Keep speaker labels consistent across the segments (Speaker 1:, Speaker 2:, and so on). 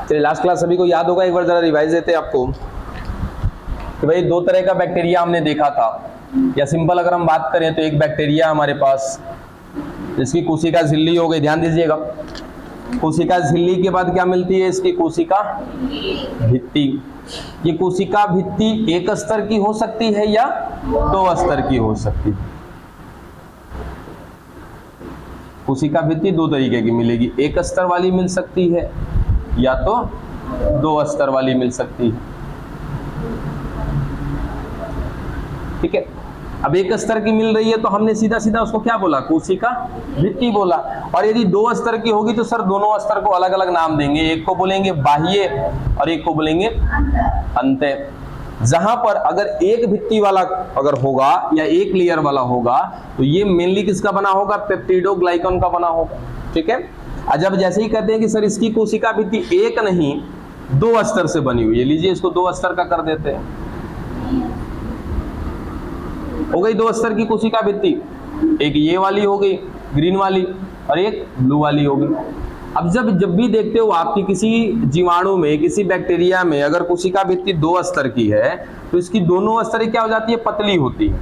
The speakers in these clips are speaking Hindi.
Speaker 1: चलिए लास्ट क्लास सभी को याद होगा, एक बार जरा रिवाइज देते हैं आपको कि भाई दो तरह का बैक्टीरिया हमने देखा था, या सिंपल अगर हम बात करें तो एक बैक्टीरिया हमारे पास जिसकी कोशिका झिल्ली हो गई, ध्यान दीजिएगा। कोशिका झिल्ली के बाद क्या मिलती है, इसकी कोशिका भित्ति। ये कोशिका भित्ति एक स्तर की हो सकती है या दो स्तर की हो सकती है। कोशिका भित्ति दो तरीके की मिलेगी, एक स्तर वाली मिल सकती है या तो दो स्तर वाली मिल सकती है। ठीक है, अब एक स्तर की मिल रही है तो हमने सीधा सीधा उसको क्या बोला, कोशिका भित्ति बोला। और यदि दो स्तर की होगी तो सर दोनों स्तर को अलग अलग नाम देंगे, एक को बोलेंगे बाह्य और एक को बोलेंगे अंतः। जहां पर अगर एक भित्ति वाला अगर होगा या एक लेयर वाला होगा तो ये मेनली किसका बना होगा, पेप्टिडोग्लाइकन का बना होगा। ठीक है, जब जैसे ही कहते हैं कि सर इसकी कोशिका भित्ति एक नहीं दो स्तर से बनी हुई है, लीजिए इसको दो स्तर का कर देते हैं, हो गई दो स्तर की कोशिका भित्ति, एक ये वाली हो गई ग्रीन वाली और एक ब्लू वाली हो गई। अब जब भी देखते हो आपकी किसी जीवाणु में, किसी बैक्टीरिया में अगर कोशिका भित्ति दो स्तर की है तो इसकी दोनों स्तर क्या हो जाती है, पतली होती है।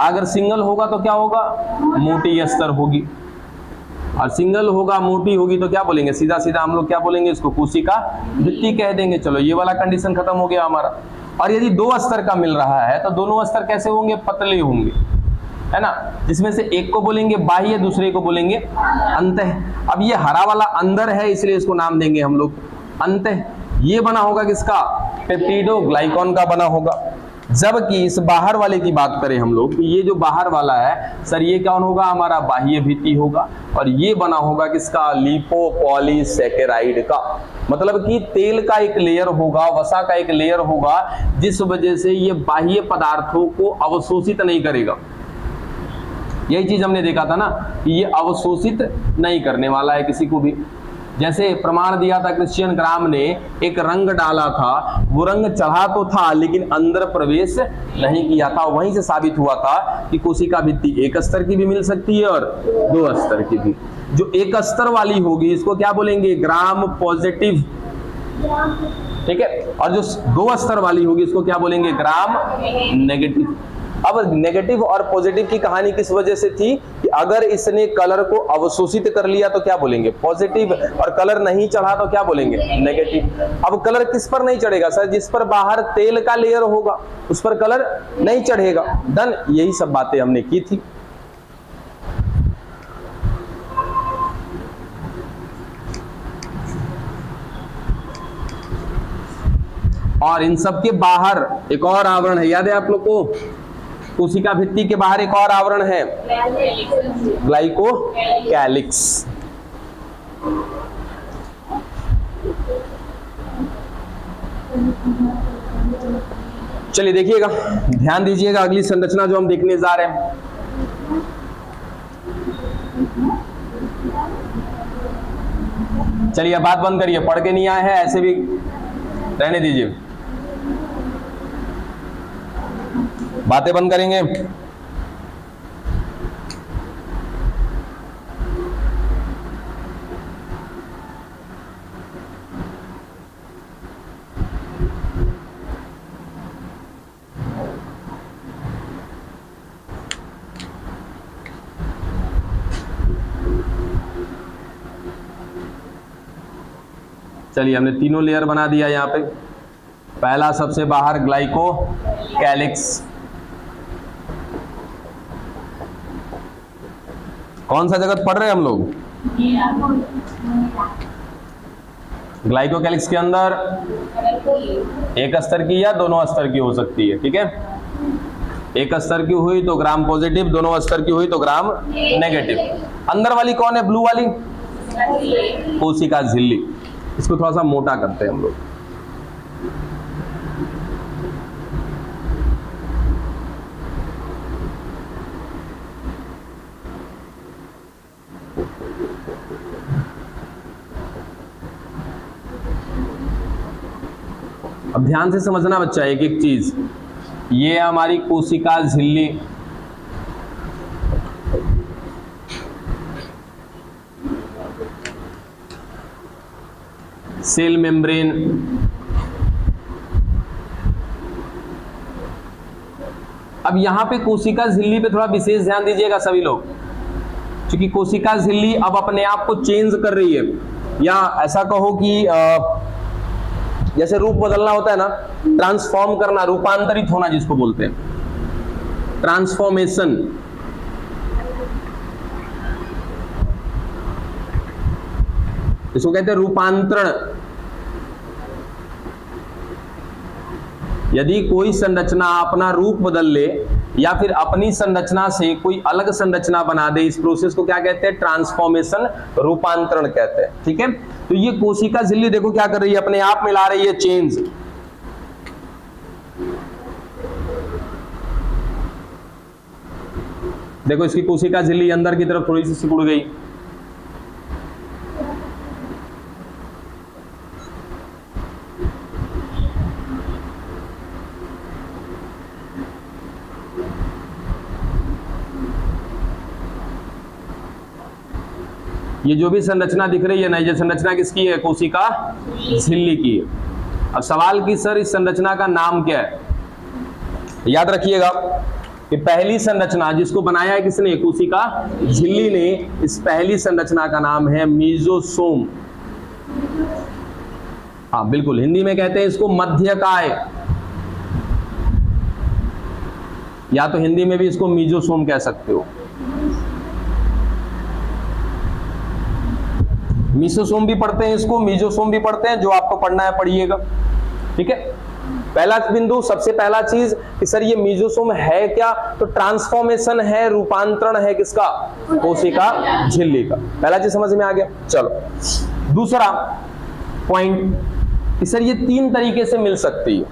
Speaker 1: अगर सिंगल होगा तो क्या होगा, मोटी स्तर होगी, और सिंगल होगा मोटी होगी तो क्या बोलेंगे, सीधा सीधा हम लोग क्या बोलेंगे, इसको कोशिका भित्ति कह देंगे। चलो ये वाला कंडीशन खत्म हो गया हमारा। और यदि दो स्तर का मिल रहा है तो दोनों स्तर कैसे होंगे, पतले होंगे, है ना, जिसमें से एक को बोलेंगे बाह्य, दूसरे को बोलेंगे अंतः। अब ये हरा वाला अंदर है इसलिए इसको नाम देंगे हम लोग अंतः। ये बना होगा किसका, पेप्टिडोग्लाइकन का बना होगा। जबकि इस बाहर वाले की बात करें हम लोग, ये जो बाहर वाला है सर ये कौन होगा, हमारा बाह्य भित्ति होगा। और ये बना होगा किसका, लिपोपॉलीसैकेराइड का। मतलब कि तेल का एक लेयर होगा, वसा का एक लेयर होगा, जिस वजह से ये बाह्य पदार्थों को अवशोषित नहीं करेगा। यही चीज हमने देखा था ना कि ये अवशोषित नहीं करने वाला है किसी को भी। जैसे प्रमाण दिया था क्रिश्चियन ग्राम ने, एक रंग डाला था, वो रंग चढ़ा तो था लेकिन अंदर प्रवेश नहीं किया था। वहीं से साबित हुआ था कि कोशिका भित्ति एक स्तर की भी मिल सकती है और दो स्तर की भी। जो एक स्तर वाली होगी इसको क्या बोलेंगे, ग्राम पॉजिटिव। ठीक है, और जो दो स्तर वाली होगी इसको क्या बोलेंगे, ग्राम नेगेटिव। अब नेगेटिव और पॉजिटिव की कहानी किस वजह से थी कि अगर इसने कलर को अवशोषित कर लिया तो क्या बोलेंगे, पॉजिटिव, और कलर नहीं चढ़ा तो क्या बोलेंगे, नेगेटिव। अब कलर किस पर नहीं चढ़ेगा सर, जिस पर बाहर तेल का लेयर होगा उस पर कलर नहीं चढ़ेगा। डन, यही सब बातें हमने की थी। और इन सब के बाहर एक और आवरण है, याद है आप लोग को, कोशिका भित्ति के बाहर एक और आवरण है, ग्लाइकोकैलिक्स। चलिए देखिएगा, ध्यान दीजिएगा, अगली संरचना जो हम देखने जा रहे हैं। चलिए बात बंद करिए, पढ़ के नहीं आए हैं ऐसे भी रहने दीजिए, बातें बंद करेंगे। चलिए हमने तीनों लेयर बना दिया यहाँ पे। पहला सबसे बाहर ग्लाइकोकैलिक्स, कौन सा जगत पढ़ रहे हैं हम लोग, ग्लाइकोकैलिक्स के अंदर एक स्तर की या दोनों स्तर की हो सकती है। ठीक है, एक स्तर की हुई तो ग्राम पॉजिटिव, दोनों स्तर की हुई तो ग्राम नेगेटिव। अंदर वाली कौन है, ब्लू वाली, कोशिका झिल्ली। इसको थोड़ा सा मोटा करते हैं हम लोग। अब ध्यान से समझना बच्चा एक एक चीज, ये हमारी कोशिका झिल्ली, सेल मेम्ब्रेन, अब यहां पे कोशिका झिल्ली पे थोड़ा विशेष ध्यान दीजिएगा सभी लोग, क्योंकि कोशिका झिल्ली अब अपने आप को चेंज कर रही है, या ऐसा कहो कि जैसे रूप बदलना होता है ना, ट्रांसफॉर्म करना, रूपांतरित होना जिसको बोलते हैं, ट्रांसफॉर्मेशन। इसको कहते हैं रूपांतरण। यदि कोई संरचना अपना रूप बदल ले या फिर अपनी संरचना से कोई अलग संरचना बना दे, इस प्रोसेस को क्या कहते हैं? ट्रांसफॉर्मेशन, रूपांतरण कहते हैं। ठीक है, तो ये कोशिका झिल्ली देखो क्या कर रही है, अपने आप में ला रही है चेंज। देखो इसकी कोशिका झिल्ली अंदर की तरफ थोड़ी सी सिकुड़ गई, ये जो भी संरचना दिख रही है ना, ये संरचना किसकी है? कोशिका झिल्ली की है। अब सवाल की सर इस संरचना का नाम क्या है? याद रखिएगा कि पहली संरचना जिसको बनाया है किसने? कोशिका झिल्ली ने। इस पहली संरचना का नाम है मीजोसोम। हाँ बिल्कुल, हिंदी में कहते हैं इसको मध्यकाय, या तो हिंदी में भी इसको मीजोसोम कह सकते हो। मीसोसोम भी पढ़ते हैं इसको, मीजोसोम भी पढ़ते हैं, जो आपको पढ़ना है पढ़िएगा। ठीक है, पहला बिंदु, सबसे पहला चीज कि सर ये मीजोसोम है क्या? तो ट्रांसफॉर्मेशन है, रूपांतरण है किसका? कोशिका झिल्ली का। पहला चीज समझ में आ गया। चलो दूसरा पॉइंट कि सर ये तीन तरीके से मिल सकती है।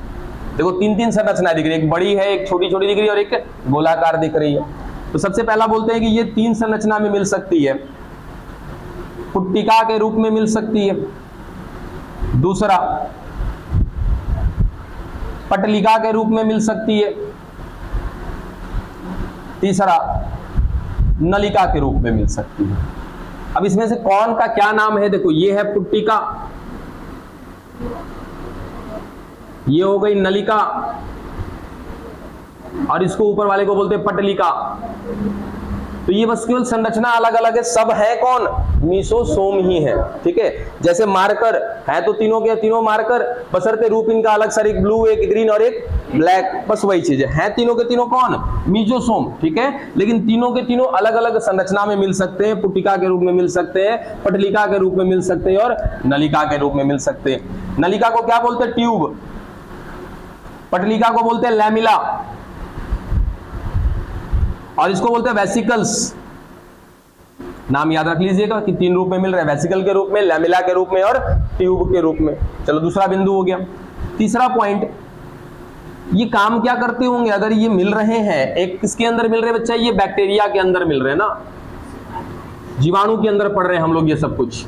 Speaker 1: देखो तीन तीन संरचना दिख रही है, एक बड़ी है, एक छोटी छोटी दिख रही है और एक गोलाकार दिख रही है। तो सबसे पहला बोलते हैं कि ये तीन संरचना में मिल सकती है। पुट्टिका के रूप में मिल सकती है, दूसरा पटलिका के रूप में मिल सकती है, तीसरा नलिका के रूप में मिल सकती है। अब इसमें से कौन का क्या नाम है? देखो ये है पुट्टिका, ये हो गई नलिका, और इसको ऊपर वाले को बोलते हैं पटलिका। तो ये बस केवल संरचना अलग अलग है, सब है कौन? मीसोसोम ही है। ठीक है, जैसे मार्कर है तो तीनों के तीनों मार्कर, बशर्ते रूप इनका अलग, सर एक ब्लू, एक ग्रीन और एक ब्लैक, बस वही चीज है तीनों के तीनों कौन? मीजोसोम। ठीक है, लेकिन तीनों के तीनों अलग अलग संरचना में मिल सकते हैं। पुट्टिका के रूप में मिल सकते हैं, पटलिका के रूप में मिल सकते हैं और नलिका के रूप में मिल सकते हैं। नलिका को क्या बोलते हैं? ट्यूब। पटलिका को बोलते हैं लैमिला, और इसको बोलते हैं वेसिकल्स। नाम याद रख लीजिएगा कि तीन रूप में मिल रहे हैं, वेसिकल के रूप में, लैमिला के रूप में और ट्यूब के रूप में। चलो दूसरा बिंदु हो गया। तीसरा पॉइंट, ये काम क्या करते होंगे अगर ये मिल रहे हैं? एक किसके अंदर मिल रहे हैं बच्चा? ये बैक्टीरिया के अंदर मिल रहे हैं ना, जीवाणु के अंदर पढ़ रहे हैं हम लोग ये सब कुछ।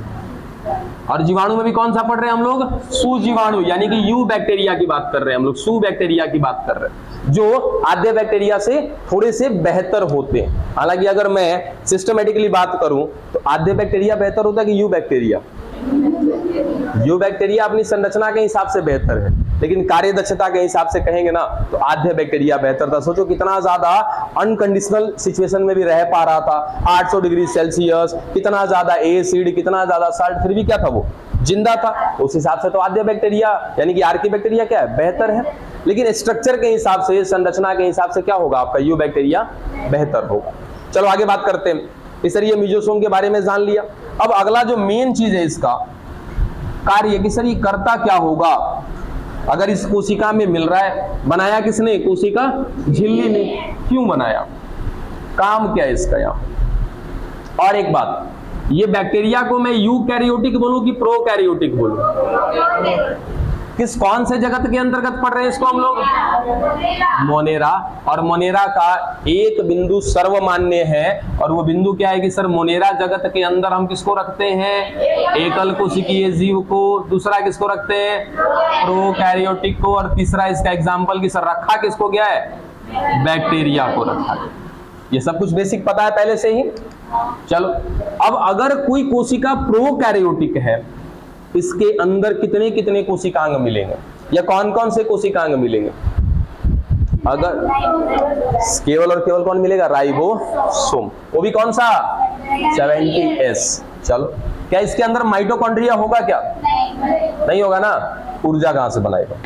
Speaker 1: और जीवाणु में भी कौन सा पढ़ रहे हैं हम लोग? सुजीवाणु, यानी कि यू बैक्टीरिया की बात कर रहे हैं हम लोग, सु बैक्टीरिया की बात कर रहे हैं, जो आधे बैक्टीरिया से थोड़े से बेहतर होते हैं। हालांकि अगर मैं सिस्टमेटिकली बात करूं तो आधे बैक्टीरिया बेहतर होता है कि यू बैक्टीरिया? यू बैक्टीरिया अपनी संरचना के हिसाब से बेहतर है, लेकिन कार्य दक्षता के हिसाब से कहेंगे ना तो आधे बैक्टीरिया बेहतर था। सोचो कितना ज्यादा अनकंडीशनल सिचुएशन में भी रह पा रहा था, 800 डिग्री सेल्सियस, कितना ज्यादा एसिड, कितना ज्यादा साल्ट, फिर भी क्या था? वो जिंदा था। उस हिसाब से तो आधे बैक्टीरिया यानी कि आर्की बैक्टीरिया क्या है? बेहतर है। लेकिन स्ट्रक्चर के हिसाब से, संरचना के हिसाब से क्या होगा? आपका यू बैक्टीरिया बेहतर होगा। चलो आगे बात करते हैं। इस तरह ये मीजोसोम के बारे में जान लिया। अब अगला जो मेन चीज है इसका कार्य कि सर ये करता क्या होगा अगर इस कोशिका में मिल रहा है? बनाया किसने? कोशिका झिल्ली ने। क्यों बनाया? काम क्या है इसका यहाँ? और एक बात, ये बैक्टीरिया को मैं यूकैरियोटिक बोलूं कि प्रोकैरियोटिक बोलूं? किस कौन से जगत के अंतर्गत पढ़ रहे हैं इसको हम लोग? मोनेरा। और मोनेरा का एक बिंदु सर्वमान्य है, और वो बिंदु क्या है कि सर मोनेरा जगत के अंदर हम किसको रखते हैं? एकल कोशिकीय जीव को। दूसरा किसको रखते हैं? प्रोकैरियोटिक को। और तीसरा इसका एग्जाम्पल कि सर रखा किसको गया है? बैक्टीरिया को रखा गया। ये सब कुछ बेसिक पता है पहले से ही। चलो अब अगर कोई कोशिका प्रोकैरियोटिक है, इसके अंदर कितने कितने कोशिकांग मिलेंगे या कौन कौन से कोशिकांग मिलेंगे? अगर केवल और केवल कौन मिलेगा? राइबोसोम। वो भी कौन सा? 70S। चलो, क्या इसके अंदर माइटोकॉन्ड्रिया होगा क्या? नहीं होगा ना। ऊर्जा कहां से बनाएगा?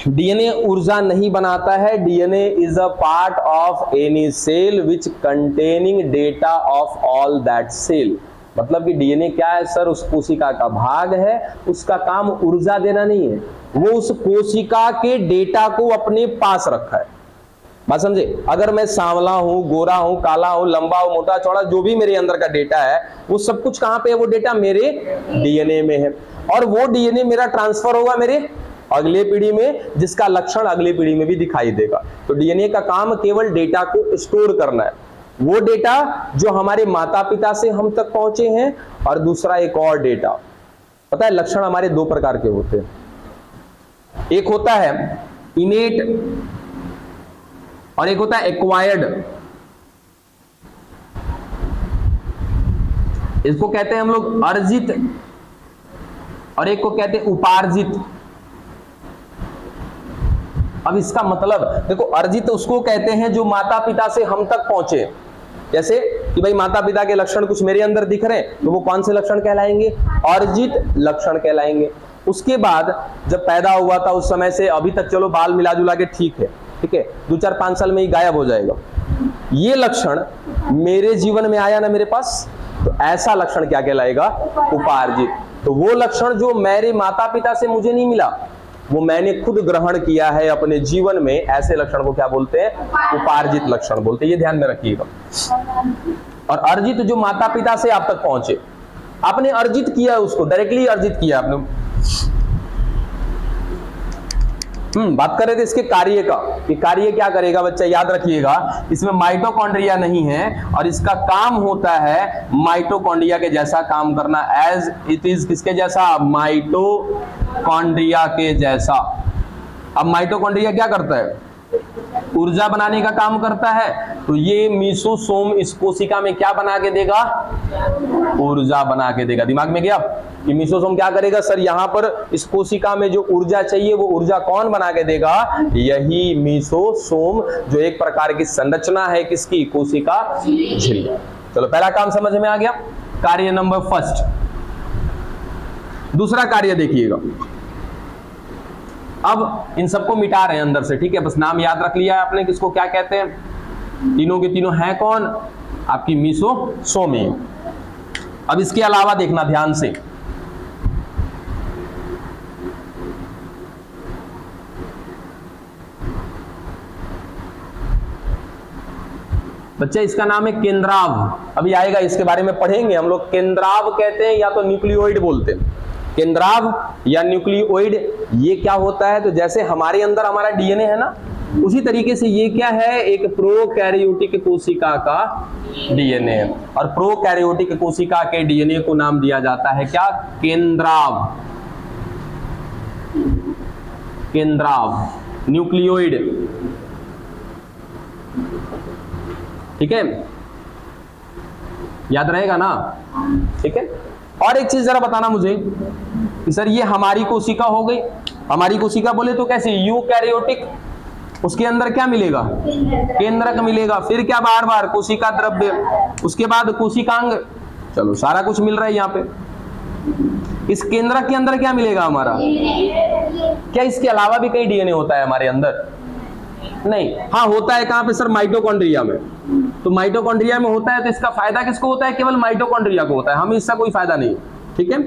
Speaker 1: डीएनए ऊर्जा नहीं बनाता है। DNA is a part of any cell which containing data of all that cell. मतलब कि डीएनए क्या है सर? उस कोशिका का भाग है, उसका काम ऊर्जा देना नहीं है, वो उस कोशिका के डेटा को अपने पास रखा है। बात समझे? अगर मैं सांवला हूं, गोरा हूं, काला हूं, लंबा हूं, मोटा चौड़ा, जो भी मेरे अंदर का डेटा है वो सब कुछ कहां पे है? वो डेटा मेरे डीएनए में है, और वो डीएनए मेरा ट्रांसफर होगा मेरे अगले पीढ़ी में, जिसका लक्षण अगले पीढ़ी में भी दिखाई देगा। तो डीएनए का काम केवल डेटा को स्टोर करना है, वो डेटा जो हमारे माता पिता से हम तक पहुंचे हैं, और दूसरा एक और डेटा। पता है लक्षण हमारे दो प्रकार के होते हैं, एक होता है इनेट और एक होता है एक्वायर्ड। इसको कहते हैं हम लोग अर्जित, और एक को कहते हैं उपार्जित। अब इसका मतलब देखो, अर्जित उसको कहते हैं जो माता पिता से हम तक पहुंचे। जैसे कि भाई माता पिता के लक्षण कुछ मेरे अंदर दिख रहे हैं, तो वो कौन से लक्षण कहलाएंगे? अर्जित लक्षण कहलाएंगे। उसके बाद जब पैदा हुआ था उस समय से अभी तक चलो बाल मिला जुला के ठीक है, 2-4-5 साल में ही गायब हो जाएगा। ये लक्षण मेरे जीवन में आया ना मेरे पास, तो ऐसा लक्षण क्या कहलाएगा? उपार्जित। तो वो लक्षण जो मेरे माता पिता से मुझे नहीं मिला, वो मैंने खुद ग्रहण किया है अपने जीवन में, ऐसे लक्षण को क्या बोलते हैं? उपार्जित लक्षण बोलते हैं। ये ध्यान में रखिएगा। और अर्जित जो माता पिता से आप तक पहुंचे, आपने अर्जित किया, उसको डायरेक्टली अर्जित किया आपने। बात कर रहे थे इसके कार्य का, कि कार्य क्या करेगा बच्चा, याद रखिएगा। इसमें माइटोकॉन्ड्रिया नहीं है, और इसका काम होता है माइटोकॉन्ड्रिया के जैसा काम करना, एज इट इज किसके जैसा? माइटोकॉन्ड्रिया के जैसा। अब माइटोकॉन्ड्रिया क्या करता है? ऊर्जा बनाने का काम करता है। तो ये मीसोसोम इस कोशिका में क्या बना के देगा? ऊर्जा बना के देगा। दिमाग में गया कि मीसोसोम क्या करेगा? सर यहाँ पर इस कोशिका में जो ऊर्जा चाहिए वो ऊर्जा कौन बना के देगा? यही मीसोसोम, जो एक प्रकार की संरचना है किसकी? कोशिका झिल्ली। चलो, पहला काम समझ में आ गया, कार्य नंबर फर्स्ट। दूसरा कार्य देखिएगा। अब इन सबको मिटा रहे हैं अंदर से, ठीक है? बस नाम याद रख लिया है आपने, किसको क्या कहते हैं? तीनों के तीनों हैं कौन? आपकी मीसोसोमी। अब इसके अलावा देखना ध्यान से, बच्चे इसका नाम है केंद्राव। अभी आएगा, इसके बारे में पढ़ेंगे हम लोग। केंद्राव कहते हैं या तो न्यूक्लियोइड बोलते हैं। केंद्राव या न्यूक्लियोइड, ये क्या होता है? तो जैसे हमारे अंदर हमारा डीएनए है ना, उसी तरीके से ये क्या है? एक प्रोकैरियोटिक कोशिका का डीएनए। और प्रोकैरियोटिक कोशिका के डीएनए को नाम दिया जाता है क्या? केंद्राव। केंद्राव, न्यूक्लियोइड, ठीक है? याद रहेगा ना? ठीक है। और एक चीज जरा बताना मुझे कि सर ये हमारी कोशिका हो गई। हमारी कोशिका बोले तो कैसे? यूकैरियोटिक। उसके अंदर क्या मिलेगा? केंद्रक मिलेगा। फिर क्या? बार बार कोशिका द्रव्य, उसके बाद कोशिकांग। चलो, सारा कुछ मिल रहा है यहाँ पे। इस केंद्रक के अंदर क्या मिलेगा हमारा? क्या इसके अलावा भी कहीं डीएनए होता है हमारे अंदर? नहीं। हाँ, होता है। कहां पे सर? माइटोकॉन्ड्रिया में। तो माइटोकॉन्ड्रिया में होता है, तो इसका फायदा किसको होता है? केवल माइटोकॉन्ड्रिया को होता है, हमें इसका कोई फायदा नहीं, ठीक है?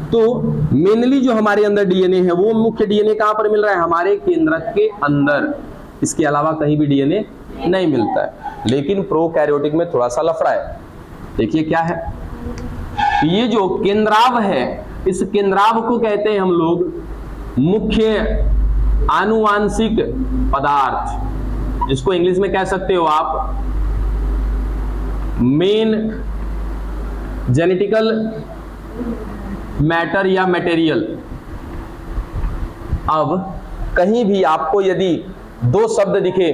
Speaker 1: तो मेनली जो हमारे अंदर डीएनए है, वो मुख्य डीएनए कहां पर मिल रहा है? हमारे केंद्रक के अंदर। इसके अलावा कहीं भी डीएनए नहीं मिलता है। लेकिन प्रोकैरियोटिक में थोड़ा सा लफड़ा है। देखिए क्या है, ये जो केंद्राव है, इस केंद्राव को कहते हैं हम लोग मुख्य आनुवांशिक पदार्थ, जिसको इंग्लिश में कह सकते हो आप मेन जेनेटिकल मैटर या मटेरियल। अब कहीं भी आपको यदि दो शब्द दिखे,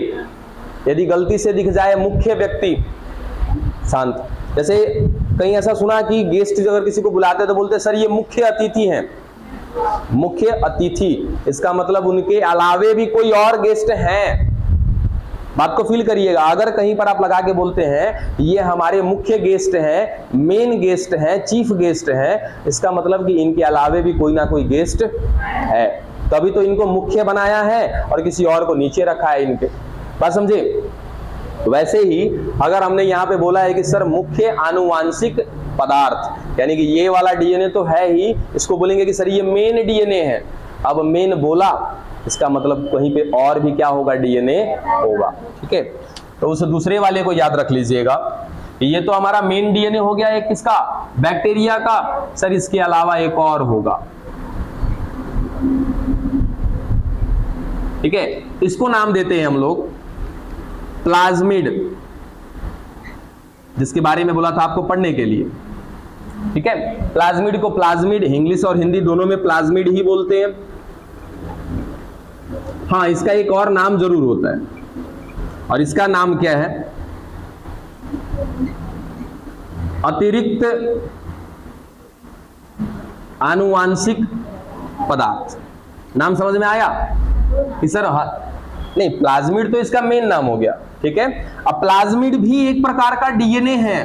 Speaker 1: यदि गलती से दिख जाए मुख्य व्यक्ति, शांत, जैसे कहीं ऐसा सुना कि गेस्ट अगर किसी को बुलाते हैं तो बोलते हैं सर ये मुख्य अतिथि हैं। मुख्य अतिथि इसका मतलब उनके अलावे भी कोई और गेस्ट हैं। बात को फील करिएगा, अगर कहीं पर आप लगा के बोलते हैं ये हमारे मुख्य गेस्ट हैं, मेन गेस्ट हैं, चीफ गेस्ट हैं, इसका मतलब कि इनके अलावे भी कोई ना कोई गेस्ट है, तभी तो इनको मुख्य बनाया है और किसी और को नीचे रखा है इनके। बात समझे? वैसे ही अगर हमने यहाँ पे बोला है कि सर मुख्य आनुवांशिक पदार्थ, यानी कि ये वाला डीएनए तो है ही, इसको बोलेंगे कि सर ये मेन डीएनए है। अब मेन बोला इसका मतलब कहीं पे और भी क्या होगा, डीएनए होगा। ठीक है, तो उस दूसरे वाले को याद रख लीजिएगा। ये तो हमारा मेन डीएनए हो गया एक किसका, बैक्टीरिया का। सर इसके अलावा एक और होगा। ठीक है, इसको नाम देते हैं हम लोग प्लाज्मिड, जिसके बारे में बोला था आपको पढ़ने के लिए। ठीक है, प्लाज्मिड को प्लाज्मिड इंग्लिश और हिंदी दोनों में प्लाज्मिड ही बोलते हैं। हाँ, इसका एक और नाम जरूर होता है, और इसका नाम क्या है, अतिरिक्त आनुवांशिक पदार्थ। नाम समझ में आया कि सर नहीं, प्लाज्मिड तो इसका मेन नाम हो गया। ठीक है, अब प्लाज्मिड भी एक प्रकार का डीएनए है,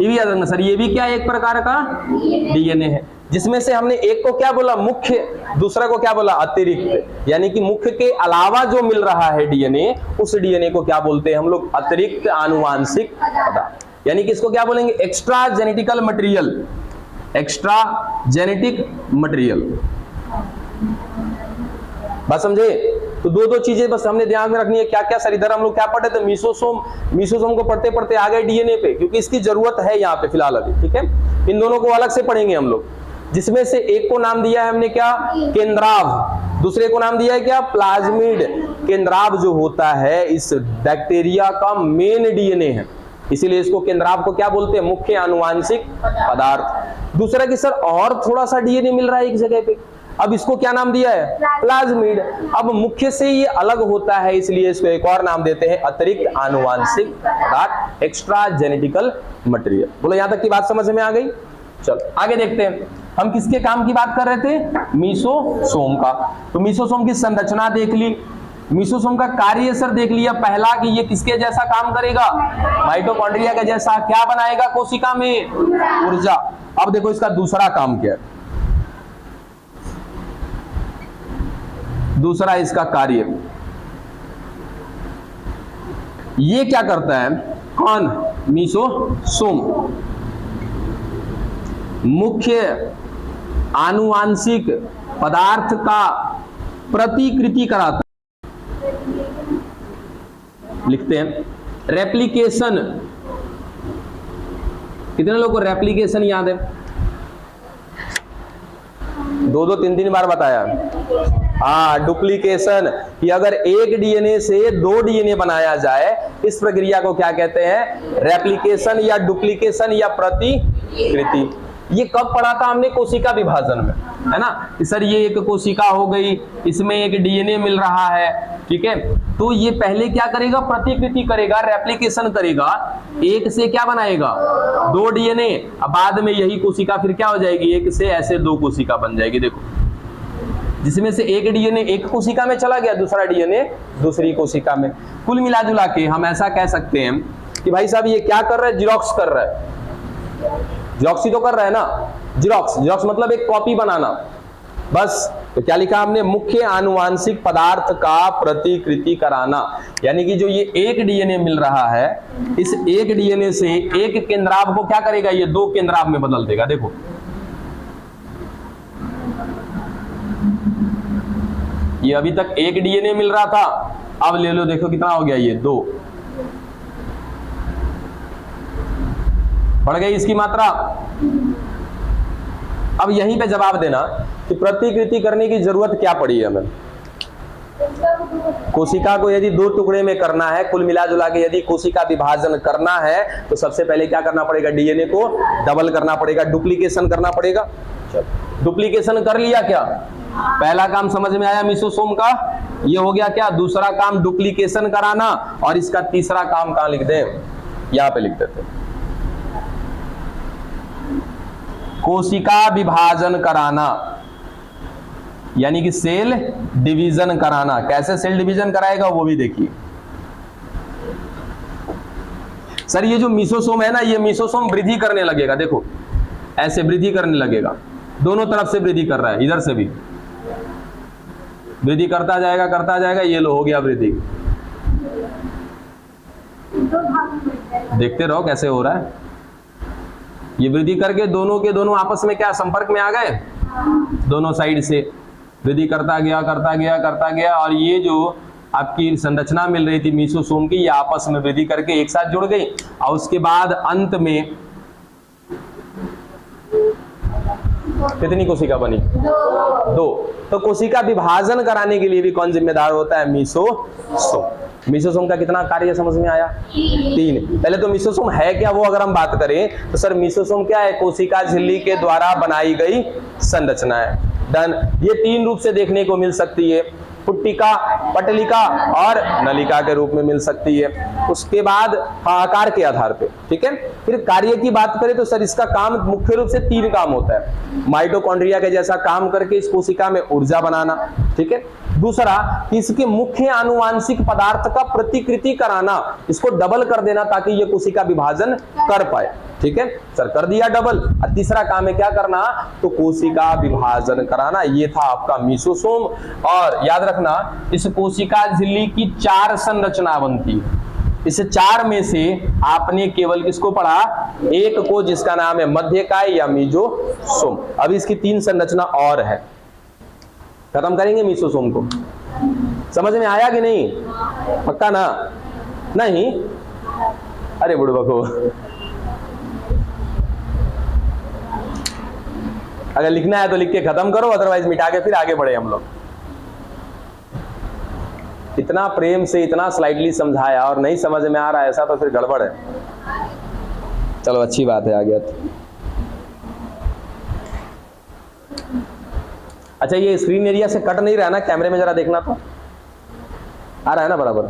Speaker 1: ये भी याद रखना सर, ये भी क्या एक प्रकार का डीएनए है, जिसमें से हमने एक को क्या बोला मुख्य, दूसरा को क्या बोला अतिरिक्त। यानी कि मुख्य के अलावा जो मिल रहा है डीएनए, उस डीएनए को क्या बोलते हैं हम लोग, अतिरिक्त आनुवांशिक पदार्थ। यानी कि इसको क्या बोलेंगे, extra genetical material, extra genetic material. बस समझे? तो दो दो चीजें बस हमने ध्यान में रखनी है। क्या क्या सर, इधर हम लोग क्या पढ़े थे, मीसोसोम। मीसोसोम को पढ़ते पढ़ते आ गए डीएनए पे, क्योंकि इसकी जरूरत है यहाँ पे फिलहाल अभी। ठीक है, इन दोनों को अलग से पढ़ेंगे हम लोग, जिसमें से एक को नाम दिया है हमने क्या, केंद्राव, दूसरे को नाम दिया है क्या, प्लाज्मिड। केंद्राव जो होता है इस बैक्टीरिया का मेन डीएनए है, इसीलिए इसको केंद्राव को क्या बोलते हैं, मुख्य आनुवांशिक पदार्थ। दूसरा कि सर और थोड़ा सा डीएनए मिल रहा है एक जगह पे, अब इसको क्या नाम दिया है, प्लाज्मिड। अब मुख्य से ये अलग होता है, इसलिए इसको एक और नाम देते हैं अतिरिक्त आनुवांशिक पदार्थ, एक्स्ट्रा जेनेटिकल मटेरियल। बोलो यहां तक की बात समझ में आ गई? चलो आगे देखते हैं, हम किसके काम की बात कर रहे थे, मीसोसोम का। तो मीसोसोम की संरचना देख ली, मीसोसोम का कार्य सर देख लिया पहला कि ये किसके जैसा काम करेगा, माइटोकॉन्ड्रिया के जैसा। क्या बनाएगा कोशिका में, ऊर्जा। अब देखो इसका दूसरा काम क्या है, दूसरा इसका कार्य, ये क्या करता है, कौन, मीसोसोम मुख्य आनुवांशिक पदार्थ का प्रतिकृति कराता है। लिखते हैं रेप्लिकेशन। कितने लोगों को रेप्लिकेशन याद है, दो दो तीन तीन बार बताया। हाँ, डुप्लीकेशन, कि अगर एक डीएनए से दो डीएनए बनाया जाए, इस प्रक्रिया को क्या कहते हैं, रेप्लिकेशन या डुप्लीकेशन या प्रतिकृति। ये कब पढ़ा था हमने, कोशिका विभाजन में, है ना, कि सर ये एक कोशिका हो गई, इसमें एक डीएनए मिल रहा है। ठीक है, तो ये पहले क्या करेगा, प्रतिकृति करेगा, रेप्लिकेशन करेगा, एक से क्या बनाएगा, दो डीएनए। अब बाद में यही कोशिका फिर क्या हो जाएगी, एक से ऐसे दो कोशिका बन जाएगी। देखो, जिसमें से एक डीएनए एक कोशिका में चला गया, दूसरा डीएनए दूसरी कोशिका में। कुल मिला जुला के हम ऐसा कह सकते हैं कि भाई साहब ये क्या कर रहा है, जिरोक्स कर रहा है। जिरोक्सी तो कर रहा है ना, जिरोक्स, जिरोक्स मतलब एक कॉपी बनाना, बस। तो क्या लिखा हमने, मुख्य आनुवांशिक पदार्थ का प्रतिकृति कराना। यानी कि जो ये एक डीएनए मिल रहा है, इस एक डीएनए से एक केंद्राव को क्या करेगा, ये दो केंद्राव में बदल देगा। देखो ये अभी तक एक डीएनए मिल रहा था, अब ले लो, देखो कितना हो गया, ये दो, बढ़ गई इसकी मात्रा। अब यहीं पे जवाब देना कि प्रतिकृति करने की जरूरत क्या पड़ी है हमें। कोशिका को यदि दो टुकड़े में करना है, कुल मिला जुला के यदि कोशिका विभाजन करना है, तो सबसे पहले क्या करना पड़ेगा, डीएनए को डबल करना पड़ेगा, डुप्लीकेशन करना पड़ेगा। डुप्लीकेशन कर लिया क्या, पहला काम समझ में आया मीसोसोम का, ये हो गया क्या, दूसरा काम डुप्लीकेशन कराना, और इसका तीसरा काम कहां लिख दे, यहां पे लिख देते। कोशिका विभाजन कराना, यानी कि सेल डिवीजन कराना। कैसे सेल डिवीजन कराएगा वो भी देखिए। सर ये जो मीसोसोम है ना, ये मीसोसोम वृद्धि करने लगेगा, देखो ऐसे वृद्धि करने लगेगा, दोनों तरफ से वृद्धि कर रहा है, इधर से भी वृद्धि करता जाएगा, ये लो हो गया वृद्धि। देखते रहो कैसे हो रहा है। ये वृद्धि करके दोनों के दोनों आपस में क्या संपर्क में आ गए, दोनों साइड से वृद्धि करता गया, और ये जो आपकी संरचना मिल रही थी मीसोसोम की, ये आपस में वृद्धि करके एक साथ जुड़ गई, और उसके बाद अंत में कितनी कोशिका बनी, 2। तो कोशिका विभाजन कराने के लिए भी कौन जिम्मेदार होता है, मीसोसोम। मीसोसोम का कितना कार्य समझ में आया, 3। पहले तो मीसोसोम है क्या वो अगर हम बात करें तो सर मीसोसोम क्या है, कोशिका झिल्ली के द्वारा बनाई गई संरचना है। डन। ये 3 रूप से देखने को मिल सकती है, पुट्टिका, पटलिका और नलिका के रूप में मिल सकती है। उसके बाद आकार के आधार पे, ठीक है। फिर कार्य की बात करें तो सर इसका काम मुख्य रूप से 3 काम होता है। माइटोकॉन्ड्रिया के जैसा काम करके इस कोशिका में ऊर्जा बनाना, ठीक है। दूसरा, इसके मुख्य आनुवांशिक पदार्थ का प्रतिकृति कराना, इसको डबल कर देना ताकि ये कोशिका विभाजन कर पाए, ठीक है सर, कर दिया डबल। और तीसरा काम है क्या करना, तो कोशिका विभाजन कराना। ये था आपका मीसोसोम। और याद रखना, इस कोशिका झिल्ली की 4 संरचना बनती है। इस 4 में से आपने केवल किसको पढ़ा, एक को, जिसका नाम है मध्यकाय या मीजोसोम। अब इसकी 3 संरचना और है। खत्म करेंगे मीसोसोम को। समझ में आया कि नहीं, पक्का ना? नहीं, अरे बुड़बको, अगर लिखना है तो लिख के खत्म करो, अदरवाइज मिटा के फिर आगे बढ़े हम लोग। इतना प्रेम से इतना स्लाइडली समझाया और नहीं समझ में आ रहा है ऐसा तो फिर गड़बड़ है। चलो अच्छी बात है, आ गया। अच्छा, ये स्क्रीन एरिया से कट नहीं रहा ना, कैमरे में जरा देखना तो आ रहा है ना बराबर।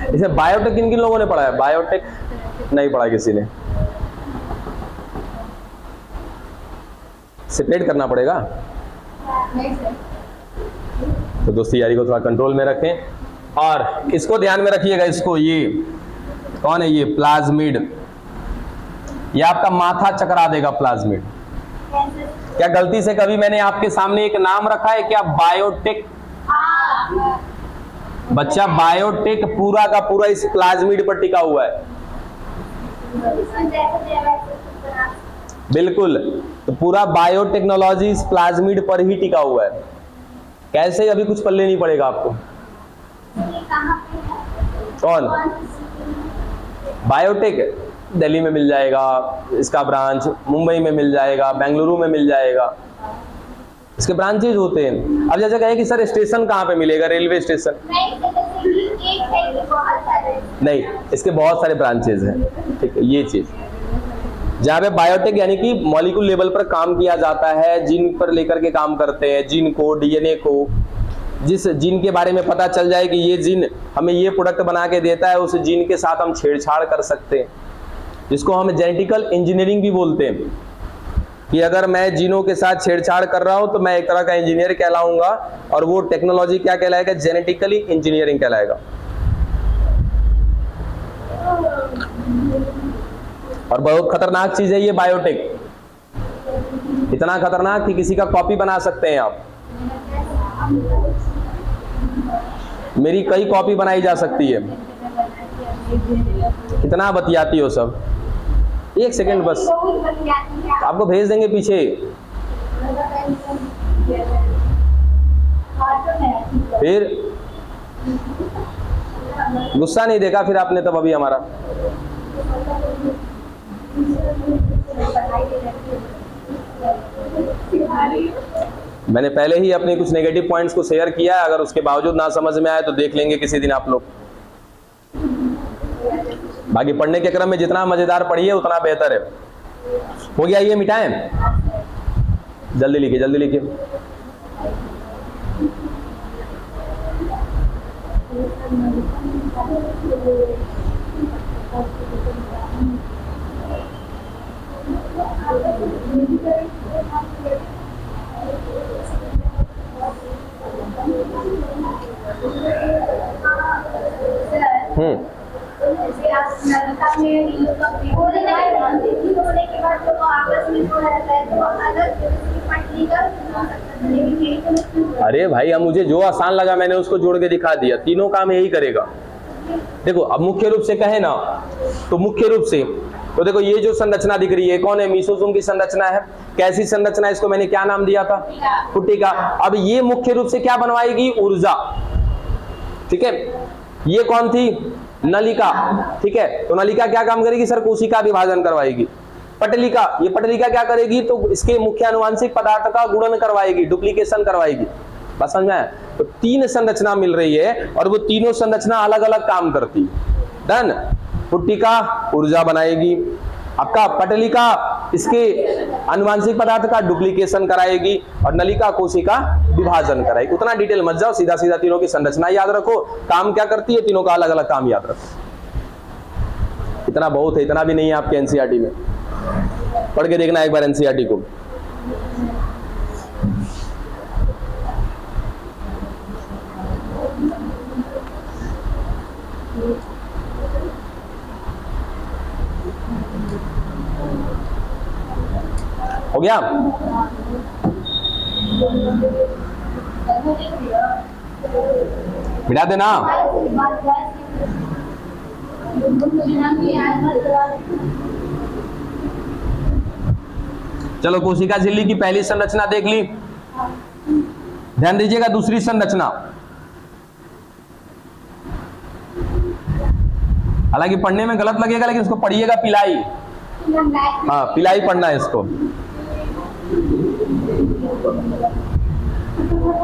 Speaker 1: इसे बायोटेक किन किन लोगों ने पढ़ा है? बायोटेक नहीं पढ़ा किसी ने, सेपरेट करना पड़ेगा। तो दोस्ती यारी को थोड़ा कंट्रोल में रखें और इसको ध्यान में रखिएगा। इसको, ये कौन है, ये प्लाज्मिड, ये आपका माथा चकरा देगा प्लाज्मिड। क्या गलती से कभी मैंने आपके सामने एक नाम रखा है क्या, बायोटेक? बच्चा, बायोटेक पूरा का पूरा इस प्लाज्मिड पर टिका हुआ है। बिल्कुल, तो पूरा बायोटेक्नोलॉजी इस प्लाज्मिड पर ही टिका हुआ है। कैसे, अभी कुछ पल्ले नहीं पड़ेगा आपको। कौन? बायोटेक दिल्ली में मिल जाएगा, इसका ब्रांच मुंबई में मिल जाएगा, बेंगलुरु में मिल जाएगा, इसके ब्रांचेज होते हैं। अब जैसे कहे कि सर स्टेशन कहाँ पे मिलेगा, रेलवे स्टेशन? नहीं, इसके बहुत सारे ब्रांचेज हैं, ठीक है। ये चीज जहाँ पे बायोटेक यानी कि मॉलिक्यूल लेवल पर काम किया जाता है, जीन पर लेकर के काम करते हैं, जीन को, डीएनए को, जिस जीन के बारे में पता चल जाए कि ये जीन हमें ये प्रोडक्ट बना के देता है, उस जीन के साथ हम छेड़छाड़ कर सकते हैं, जिसको हम जेनेटिकल इंजीनियरिंग भी बोलते हैं। कि अगर मैं जीनों के साथ छेड़छाड़ कर रहा हूं तो मैं एक तरह का इंजीनियर कहलाऊंगा, और वो टेक्नोलॉजी क्या कहलाएगा, जेनेटिकली इंजीनियरिंग कहलाएगा। और बहुत खतरनाक चीज है ये बायोटेक, इतना खतरनाक कि किसी का कॉपी बना सकते हैं आप। मेरी कई कॉपी बनाई जा सकती है। कितना बतियाती हो सब। एक सेकेंड बस, आपको भेज देंगे पीछे। फिर गुस्सा नहीं देखा फिर आपने तब अभी हमारा। मैंने पहले ही अपने कुछ नेगेटिव पॉइंट्स को शेयर किया है, अगर उसके बावजूद ना समझ में आए तो देख लेंगे किसी दिन आप लोग। बाकी पढ़ने के क्रम में जितना मजेदार पढ़िए उतना बेहतर है। हो गया, ये मिटाएं। जल्दी लिखिए, जल्दी लिखिए। अरे भाई, अब मुझे जो आसान लगा मैंने उसको जोड़ के दिखा दिया, तीनों काम यही करेगा। देखो अब मुख्य रूप से कहे ना, तो मुख्य रूप से तो देखो ये जो संरचना दिख रही है कौन है, मीसोसोम की संरचना है। कैसी संरचना है, इसको मैंने क्या नाम दिया था, पुट्टिका। अब ये मुख्य रूप से क्या बनवाएगी, ऊर्जा, ठीक है। ये कौन थी, नलिका, ठीक है। तो नलिका क्या काम करेगी सर, कोशिका विभाजन करवाएगी। पटलिका, ये पटलिका क्या करेगी, तो इसके मुख्य अनुवांशिक पदार्थ का गुणन करवाएगी, डुप्लीकेशन करवाएगी। बस समझ में आया? तो तीन संरचना मिल रही है और वो तीनों संरचना अलग अलग काम करती। डन। पुट्टिका ऊर्जा बनाएगी, आपका पटलिका इसके अनुवांशिक पदार्थ का डुप्लीकेशन कराएगी और नलिका कोशिका विभाजन कराएगी। उतना डिटेल मत जाओ, सीधा सीधा तीनों की संरचना याद रखो, काम क्या करती है, तीनों का अलग अलग काम याद रखो। इतना बहुत है, इतना भी नहीं है आपके एनसीईआरटी में। पढ़ के देखना एक बार एनसीईआरटी को। हो गया? मिटा देना। चलो कोशिका झिल्ली की पहली संरचना देख ली। ध्यान दीजिएगा दूसरी संरचना, हालांकि पढ़ने में गलत लगेगा लेकिन इसको पढ़िएगा, पिलाई। हाँ पिलाई पढ़ना है इसको,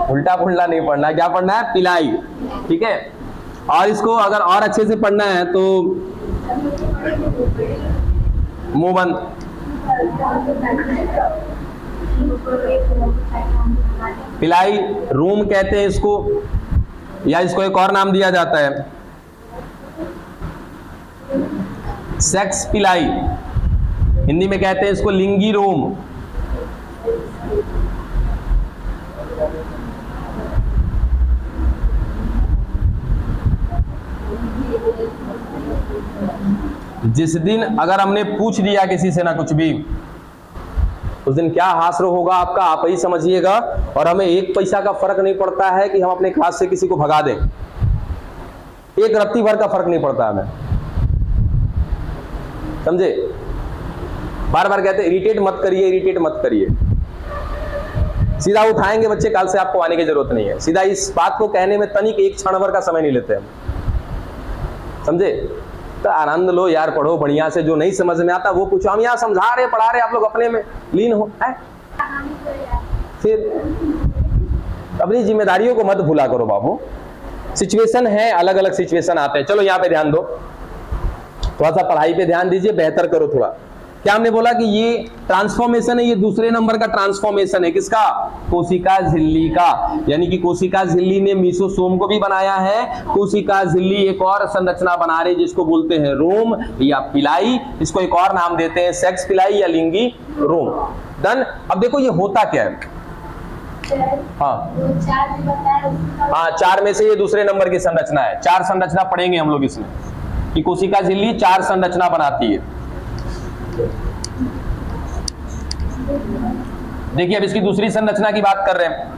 Speaker 1: उल्टा पुल्टा नहीं पढ़ना है। क्या पढ़ना है, पिलाई, ठीक है। और इसको अगर और अच्छे से पढ़ना है तो मुंह बंद। पिलाई रूम कहते हैं इसको, या इसको एक और नाम दिया जाता है सेक्स पिलाई। हिंदी में कहते हैं इसको लिंगी रोम। जिस दिन अगर हमने पूछ दिया किसी से ना कुछ भी, उस दिन क्या हास्य होगा आपका, आप ही समझिएगा। और हमें एक पैसा का फर्क नहीं पड़ता है कि हम अपने क्लास से किसी को भगा दें, एक रत्ती भर का फर्क नहीं पड़ता हमें, समझे। बार बार कहते इरिटेट मत करिए, इरिटेट मत करिए। सीधा उठाएंगे बच्चे, कल से आपको आने की जरूरत नहीं है। सीधा इस बात को कहने में तनिक एक क्षण भर का समय नहीं लेते हम, समझे। तो आनंद लो यार, पढ़ो बढ़िया से। जो नहीं समझ में आता वो पूछो, हम यहाँ समझा रहे पढ़ा रहे, आप लोग अपने में लीन हो है? फिर अपनी जिम्मेदारियों को मत भूला करो बाबू। सिचुएशन है, अलग अलग सिचुएशन आते हैं। चलो यहाँ पे ध्यान दो, थोड़ा सा पढ़ाई पे ध्यान दीजिए, बेहतर करो थोड़ा। क्या हमने बोला कि ये ट्रांसफॉर्मेशन है, ये दूसरे नंबर का ट्रांसफॉर्मेशन है। किसका, कोशिका झिल्ली का। यानी कि कोशिका झिल्ली ने मीसोसोम को भी बनाया है। कोशिका झिल्ली एक और संरचना बना रही जिसको बोलते हैं रोम या पिलाई। इसको एक और नाम देते हैं सेक्स पिलाई या लिंगी रोम। डन। अब देखो ये होता क्या है। हाँ चार में से ये दूसरे नंबर की संरचना है। चार संरचना पढ़ेंगे हम लोग इसमें, कि कोशिका झिल्ली चार संरचना बनाती है। देखिए अब इसकी दूसरी संरचना की बात कर रहे हैं।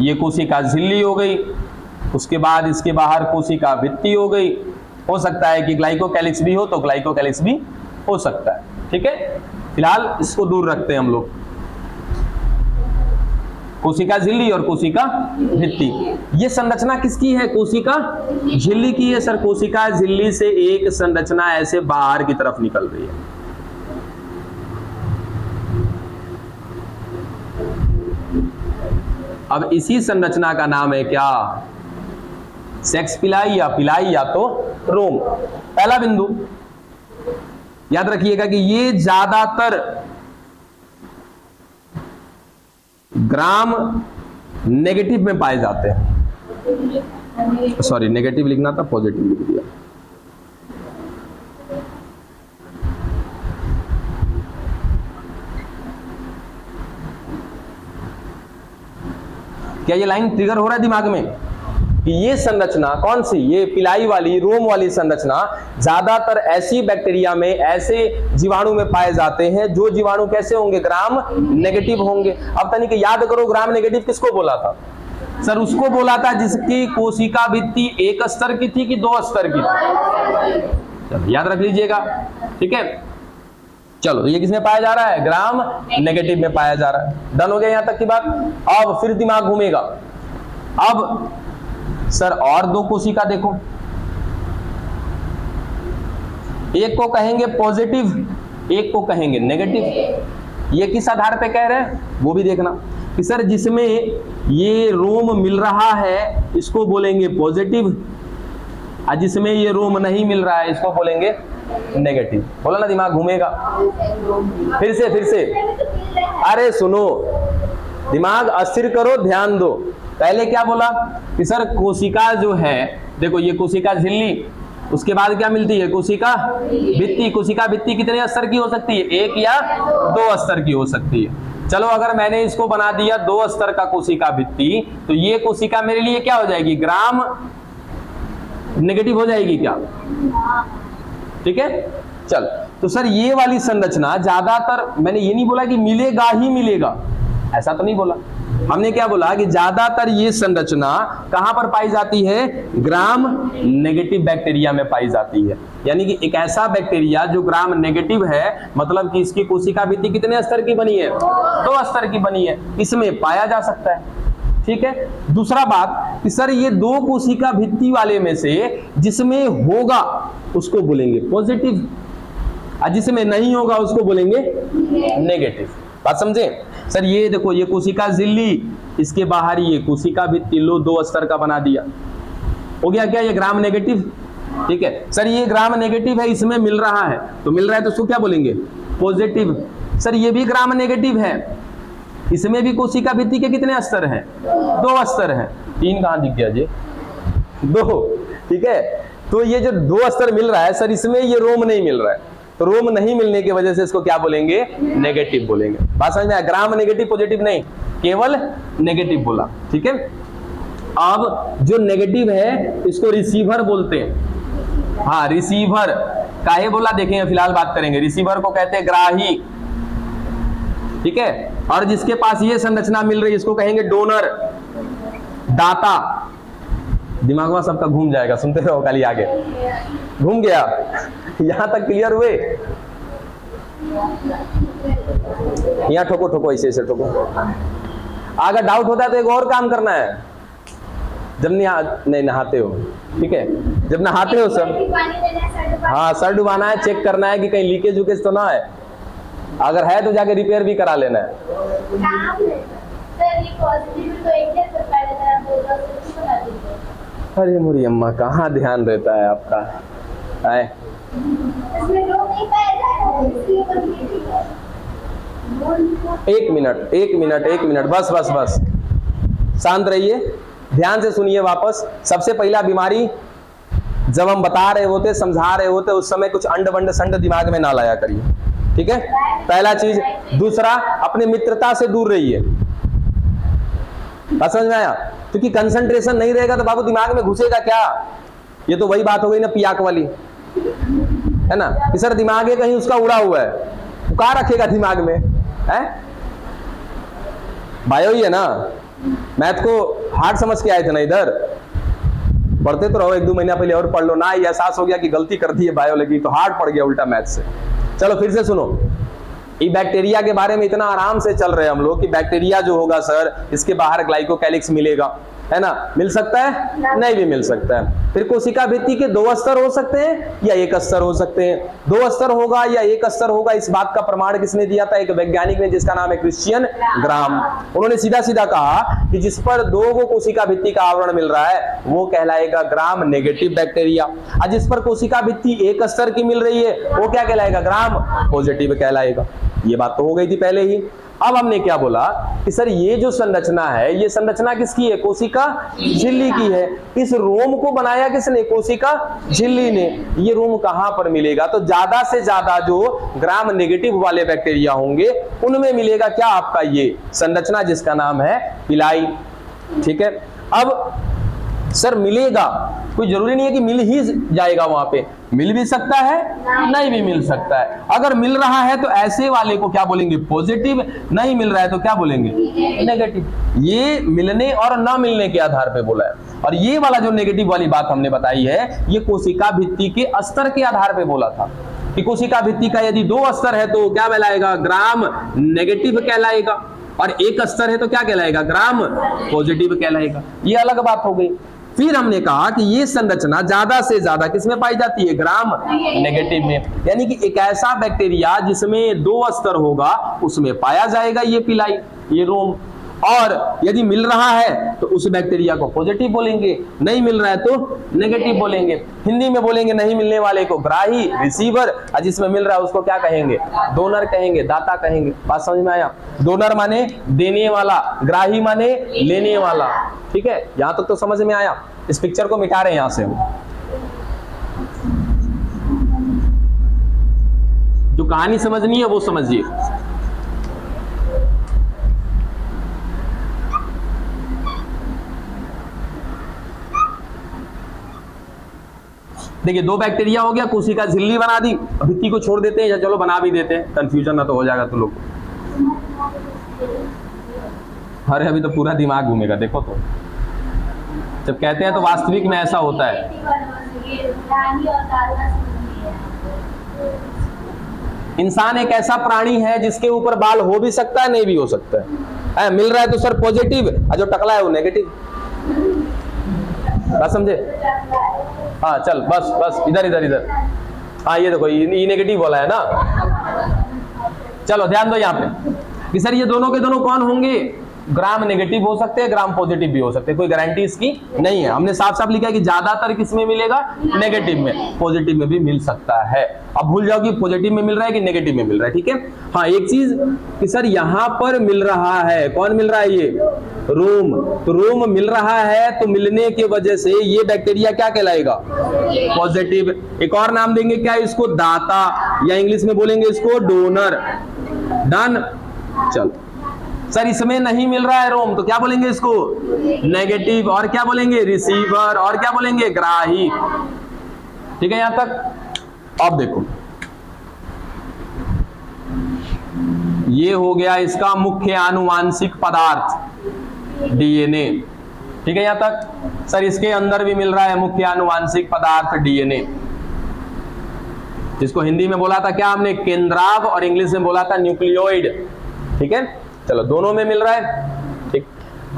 Speaker 1: ये कोशिका झिल्ली हो गई, उसके बाद इसके बाहर कोशिका भित्ति हो गई। हो सकता है कि ग्लाइकोकैलिक्स भी हो तो ग्लाइकोकैलिक्स भी हो सकता है, ठीक है। फिलहाल इसको दूर रखते हैं हम लोग, कोशिका झिल्ली और कोशिका भित्ति। ये संरचना किसकी है, कोशिका झिल्ली की है सर। कोशिका झिल्ली से एक संरचना ऐसे बाहर की तरफ निकल रही है। अब इसी संरचना का नाम है क्या, सेक्स पिलाई या तो रोम। पहला बिंदु याद रखिएगा कि ये ज्यादातर ग्राम नेगेटिव में पाए जाते हैं। सॉरी, नेगेटिव लिखना था, पॉजिटिव लिख दिया। क्या ये लाइन ट्रिगर हो रहा है दिमाग में कि ये संरचना कौन सी, ये पिलाई वाली, रोम वाली संरचना ज्यादातर ऐसी बैक्टीरिया में, ऐसे जीवाणु में पाए जाते हैं जो जीवाणु कैसे होंगे, ग्राम नेगेटिव होंगे। अब तनिक याद करो, ग्राम नेगेटिव किसको बोला था सर? उसको बोला था जिसकी कोशिका भित्ति एक स्तर की थी कि 2 स्तर की थी। चलो याद रख लीजिएगा, ठीक है। चलो, ये किसमें पाया जा रहा है? ग्राम नेगेटिव में पाया जा रहा है। डन हो गया यहां तक की बात। अब फिर दिमाग घूमेगा। अब सर और 2 कोशिका देखो, एक को कहेंगे पॉजिटिव, एक को कहेंगे नेगेटिव। ये किस आधार पे कह रहे हैं वो भी देखना कि सर जिसमें ये रोम मिल रहा है इसको बोलेंगे पॉजिटिव, और जिसमें ये रोम नहीं मिल रहा है इसको बोलेंगे नेगेटिव। बोला ना, दिमाग घूमेगा। फिर से अरे सुनो, दिमाग अस्थिर करो, ध्यान दो। पहले क्या बोला कि सर कोशिका जो है, देखो ये कोशिका झिल्ली, उसके बाद क्या मिलती है? कोशिका भित्ति। कोशिका भित्ति कितने स्तर की हो सकती है? 1 या 2 स्तर की हो सकती है। चलो, अगर मैंने इसको बना दिया 2 स्तर का कोशिका भित्ति, तो ये कोशिका मेरे लिए क्या हो जाएगी? ग्राम नेगेटिव हो जाएगी क्या? ठीक है। चल, तो सर ये वाली संरचना ज्यादातर, मैंने ये नहीं बोला कि मिलेगा ही मिलेगा, ऐसा तो नहीं बोला। हमने क्या बोला कि ज्यादातर ये संरचना कहां पर पाई जाती है? ग्राम नेगेटिव बैक्टीरिया में पाई जाती है। यानी कि एक ऐसा बैक्टीरिया जो ग्राम नेगेटिव है, मतलब कि इसकी कोशिका भित्ति कितने स्तर की बनी है? 2 स्तर की बनी है, इसमें पाया जा सकता है। ठीक है। दूसरा बात कि सर ये 2 कोशिका भित्ति वाले में से जिसमें होगा उसको बोलेंगे पॉजिटिव, और जिसमें नहीं होगा उसको बोलेंगे नेगेटिव। बात समझे? सर ये देखो, ये कोशिका झिल्ली, इसके बाहर ये कोशिका भित्ति, लो 2 स्तर का बना दिया, हो गया क्या? ये ग्राम नेगेटिव। ठीक है। सर ये ग्राम नेगेटिव है, इसमें मिल रहा है, तो मिल रहा है तो उसको क्या बोलेंगे? पॉजिटिव। सर ये भी ग्राम नेगेटिव है, इसमें भी कोशिका भित्ति के कितने स्तर हैं? 2 स्तर हैं। 3 कहां दिख गया जी? 2। ठीक है। तो ये जो 2 स्तर मिल रहा है सर, इसमें ये रोम नहीं मिल रहा है, तो रोम नहीं मिलने की वजह से इसको क्या बोलेंगे? नेगेटिव बोलेंगे। बात समझ में आया? ग्राम नेगेटिव पॉजिटिव नहीं, केवल नेगेटिव बोला। ठीक है। अब जो नेगेटिव है इसको रिसीवर बोलते हैं। हाँ, रिसीवर काहे बोला देखेंगे, फिलहाल बात करेंगे। रिसीवर को कहते हैं ग्राही। ठीक है। और जिसके पास ये संरचना मिल रही है इसको कहेंगे डोनर, दाता। दिमाग में सबका घूम जाएगा, सुनते रहो खाली आगे। घूम गया? यहां तक क्लियर हुए? यहां ठोको ठोको, ऐसे ऐसे ठोको। अगर डाउट होता है तो एक और काम करना है, जब नहीं नहाते हो, ठीक है, जब नहाते हो सब, हाँ सर डुबाना है, चेक करना है कि कहीं लीकेज वुकेज तो ना है, अगर है तो जाके रिपेयर भी करा लेना है। अरे मोरी अम्मा, कहाँ ध्यान रहता है आपका? आए एक मिनट, बस शांत रहिए, ध्यान से सुनिए वापस। सबसे पहला बीमारी जब हम बता रहे होते, समझा रहे होते, उस समय कुछ अंड वंड संड दिमाग में ना लाया करिए, ठीक है, पहला चीज। दूसरा, अपने मित्रता से दूर रहिए। समझ में आया? क्योंकि कंसंट्रेशन नहीं रहेगा तो बाबू दिमाग में घुसेगा क्या? ये तो वही बात हो गई ना पियाक वाली, है ना, कि सर दिमाग है कहीं उसका उड़ा हुआ है, क्या रखेगा दिमाग में? है बायो ही है ना, मैथ को हार्ड समझ के आए थे ना, इधर पढ़ते तो रहो, 1-2 महीना पहले और पढ़ लो ना, ये एहसास हो गया कि गलती कर दी है बायोलॉजी, तो हार्ड पड़ गया उल्टा मैथ से। चलो फिर से सुनो, ये बैक्टीरिया के बारे में इतना आराम से चल रहे हैं हम लोग कि बैक्टीरिया जो होगा सर, इसके बाहर ग्लाइकोकैलिक्स मिलेगा, है ना, मिल सकता है? नहीं भी मिल सकता है। फिर कोशिका भित्ति के 2 स्तर हो सकते हैं या 1 स्तर हो सकते हैं। 2 स्तर होगा या 1 स्तर होगा, इस बात का प्रमाण किसने दिया था? एक वैज्ञानिक ने, जिसका नाम है क्रिश्चियन ग्राम। उन्होंने सीधा सीधा कहा कि जिस पर 2 कोशिका भित्ति का आवरण मिल रहा है वो कहलाएगा ग्राम नेगेटिव बैक्टीरिया, और जिस पर कोशिका भित्ति 1 स्तर की मिल रही है वो क्या कहलाएगा? ग्राम पॉजिटिव कहलाएगा। ये बात तो हो गई थी पहले ही। अब हमने क्या बोला कि सर ये जो संरचना है, ये संरचना किसकी है? कोशिका झिल्ली की है। इस रोम को बनाया किसने? कोशिका झिल्ली ने। ये रोम कहां पर मिलेगा? तो ज्यादा से ज्यादा जो ग्राम नेगेटिव वाले बैक्टीरिया होंगे उनमें मिलेगा क्या? आपका ये संरचना जिसका नाम है पिलाई। ठीक है, अब सर मिलेगा, कोई जरूरी नहीं है कि मिल ही जाएगा, वहां पे मिल भी सकता है, नहीं भी मिल सकता है। अगर मिल रहा है तो ऐसे वाले को क्या बोलेंगे? पॉजिटिव। नहीं मिल रहा है तो क्या बोलेंगे? नेगेटिव। ये मिलने और ना मिलने के आधार पे बोला है। और ये वाला जो नेगेटिव वाली बात हमने बताई है, ये कोशिका भित्ति के स्तर के आधार पे बोला था कि कोशिका भित्ति का यदि 2 स्तर है तो क्या कहलाएगा? ग्राम नेगेटिव कहलाएगा, और 1 स्तर है तो क्या कहलाएगा? ग्राम पॉजिटिव कहलाएगा। ये अलग बात हो गई। फिर हमने कहा कि ये संरचना ज्यादा से ज्यादा किसमें पाई जाती है? ग्राम नेगेटिव में। यानी कि एक ऐसा बैक्टीरिया जिसमें 2 स्तर होगा उसमें पाया जाएगा ये पिलाई, ये रोम। और यदि मिल रहा है तो उस बैक्टीरिया को पॉजिटिव बोलेंगे, नहीं मिल रहा है तो नेगेटिव बोलेंगे। हिंदी में बोलेंगे नहीं मिलने वाले को ग्राही, रिसीवर, और जिसमें मिल रहा है उसको क्या कहेंगे? डोनर कहेंगे, दाता कहेंगे। बात समझ में आया? डोनर माने देने वाला, ग्राही माने लेने वाला। ठीक है, यहां तक तो समझ में आया। इस पिक्चर को मिटा रहे हैं यहां से हम। जो कहानी समझनी है वो समझिए। देखिए 2 बैक्टीरिया हो गया, कोशिका झिल्ली बना दी, भित्ति को छोड़ देते हैं, या चलो बना भी देते हैं, कंफ्यूजन ना तो हो जाएगा तो लोग। अरे अभी तो पूरा दिमाग घूमेगा, देखो तो जब कहते हैं तो वास्तविक में ऐसा होता है। इंसान एक ऐसा प्राणी है जिसके ऊपर बाल हो भी सकता है, नहीं भी हो सकता है। मिल रहा है तो सर पॉजिटिव, और जो टकला है वो नेगेटिव। बात समझे? हाँ चल, बस इधर इधर इधर। हाँ ये देखो, ये नेगेटिव बोला है ना। चलो ध्यान दो यहाँ पे कि सर ये दोनों के दोनों कौन होंगे? ग्राम नेगेटिव हो सकते हैं, ग्राम पॉजिटिव भी हो सकते हैं, कोई गारंटी इसकी नहीं है। हमने साफ साफ लिखा है कि ज्यादातर किसमें मिलेगा? नेगेटिव में। पॉजिटिव में भी मिल सकता है। अब भूल जाओ कि पॉजिटिव में मिल रहा है कि नेगेटिव में मिल रहा है। ठीक है, हाँ एक चीज कि सर यहाँ पर मिल रहा है, कौन मिल रहा है? ये रोम। तो रोम मिल रहा है तो मिलने की वजह से ये बैक्टीरिया क्या कहलाएगा? पॉजिटिव। एक और नाम देंगे क्या इसको? दाता, या इंग्लिश में बोलेंगे इसको डोनर। डन। चल सर इसमें नहीं मिल रहा है रोम तो क्या बोलेंगे इसको? नेगेटिव। और क्या बोलेंगे? रिसीवर। और क्या बोलेंगे? ग्राही। ठीक है यहां तक? अब देखो ये हो गया इसका मुख्य आनुवांशिक पदार्थ डीएनए। ठीक है यहां तक? सर इसके अंदर भी मिल रहा है मुख्य आनुवांशिक पदार्थ डीएनए, जिसको हिंदी में बोला था क्या हमने? केंद्राव, और इंग्लिश में बोला था न्यूक्लियोइड। ठीक है, चलो दोनों में मिल रहा है। ठीक,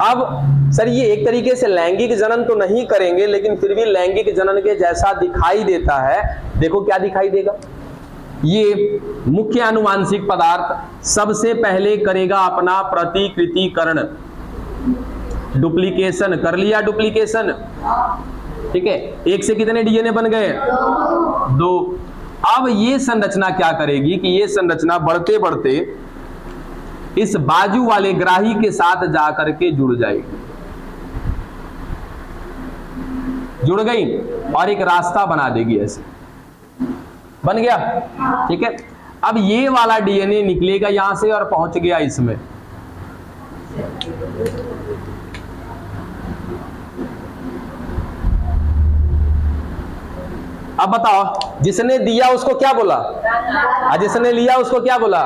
Speaker 1: अब सर ये एक तरीके से लैंगिक जनन तो नहीं करेंगे, लेकिन फिर भी लैंगिक जनन के जैसा दिखाई देता है। देखो क्या दिखाई देगा? ये मुख्य आनुवांशिक पदार्थ सबसे पहले करेगा अपना प्रतिकृतिकरण, डुप्लीकेशन। कर लिया डुप्लीकेशन। ठीक है, 1 से कितने डीएनए बन गए? 2। अब ये संरचना क्या करेगी कि ये संरचना बढ़ते बढ़ते इस बाजू वाले ग्राही के साथ जाकर के जुड़ जाएगी। जुड़ गई और एक रास्ता बना देगी, ऐसे बन गया। ठीक है, अब ये वाला डीएनए निकलेगा यहां से और पहुंच गया इसमें। अब बताओ, जिसने दिया उसको क्या बोला? और जिसने लिया उसको क्या बोला?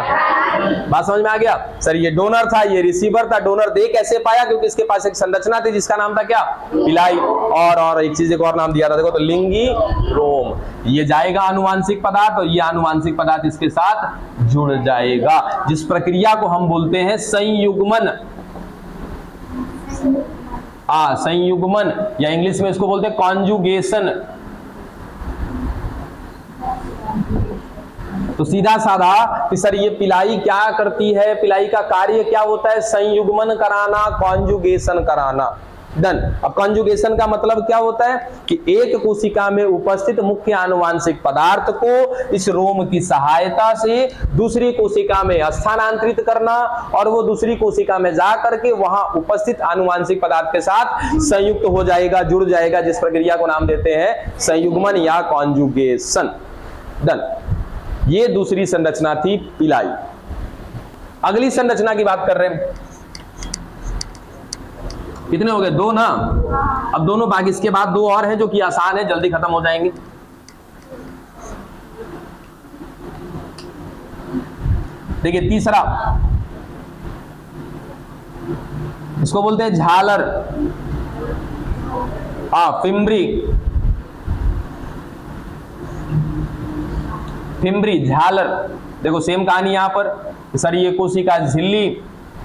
Speaker 1: बात समझ में आ गया? सर ये डोनर था, ये रिसीवर था। डोनर दे कैसे पाया? क्योंकि इसके पास एक संरचना थी जिसका नाम था क्या? पिलाई। और एक चीज, एक और नाम दिया था, देखो तो लिंगी रोम। ये जाएगा आनुवांशिक पदार्थ, और ये आनुवांशिक पदार्थ इसके साथ जुड़ जाएगा, जिस प्रक्रिया को हम बोलते हैं संयुग्मन। संयुग्मन, या इंग्लिश में इसको बोलते हैं कॉन्जुगेशन। तो सीधा साधा कि सर ये पिलाई क्या करती है? पिलाई का कार्य क्या होता है? संयुग्मन कराना, कॉन्जुगेशन कराना। डन। अब कॉन्जुगेशन का मतलब क्या होता है कि एक कोशिका में उपस्थित मुख्य आनुवांशिक पदार्थ को इस रोम की सहायता से दूसरी कोशिका में स्थानांतरित करना और वो दूसरी कोशिका में जा करके वहां उपस्थित आनुवांशिक पदार्थ के साथ संयुक्त हो जाएगा, जुड़ जाएगा, जिस प्रक्रिया को नाम देते हैं संयुग्मन या कॉन्जुगेशन। डन। ये दूसरी संरचना थी इलाई। अगली संरचना की बात कर रहे हैं। कितने हो गए? 2 ना। अब दोनों बाकी, इसके बाद 2 और हैं जो कि आसान है, जल्दी खत्म हो जाएंगे। देखिए तीसरा, इसको बोलते हैं झालर, फिम्बरी। फिम्बरी, झालर। देखो सेम कहानी यहां पर, सर ये कोशिका झिल्ली,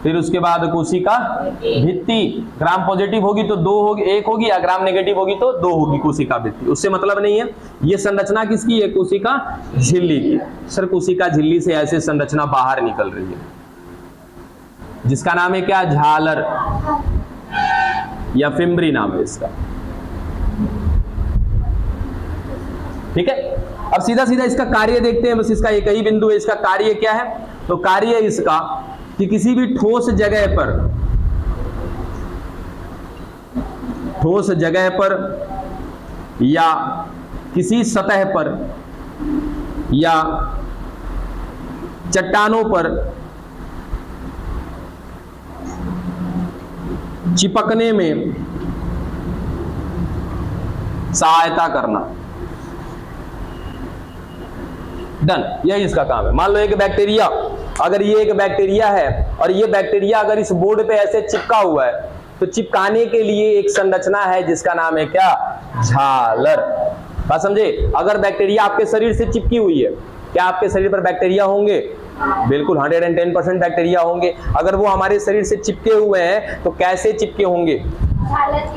Speaker 1: फिर उसके बाद कोशिका भित्ति। ग्राम पॉजिटिव होगी तो 2 होगी, 1 होगी, या ग्राम नेगेटिव होगी तो 2 होगी कोशिका भित्ति। उससे मतलब नहीं है। ये संरचना किसकी है? कोशिका झिल्ली की। सर कोशिका झिल्ली से ऐसे संरचना बाहर निकल रही है जिसका नाम है क्या? झालर या फिम्बरी नाम है इसका। ठीक है। अब सीधा सीधा इसका कार्य देखते हैं, बस इसका एक ही बिंदु है। इसका कार्य क्या है? तो कार्य इसका कि किसी भी ठोस जगह पर या किसी सतह पर या चट्टानों पर चिपकने में सहायता करना। डन। यही इसका काम है। मान लो एक बैक्टीरिया, अगर ये एक बैक्टीरिया है और ये बैक्टीरिया अगर इस बोर्ड पे ऐसे चिपका हुआ है तो चिपकाने के लिए एक संरचना है जिसका नाम है क्या? झालर। बात समझे? अगर बैक्टीरिया आपके शरीर से चिपकी हुई है, क्या आपके शरीर पर बैक्टीरिया होंगे? बिल्कुल 110% बैक्टीरिया होंगे। अगर वो हमारे शरीर से चिपके हुए हैं तो कैसे चिपके होंगे?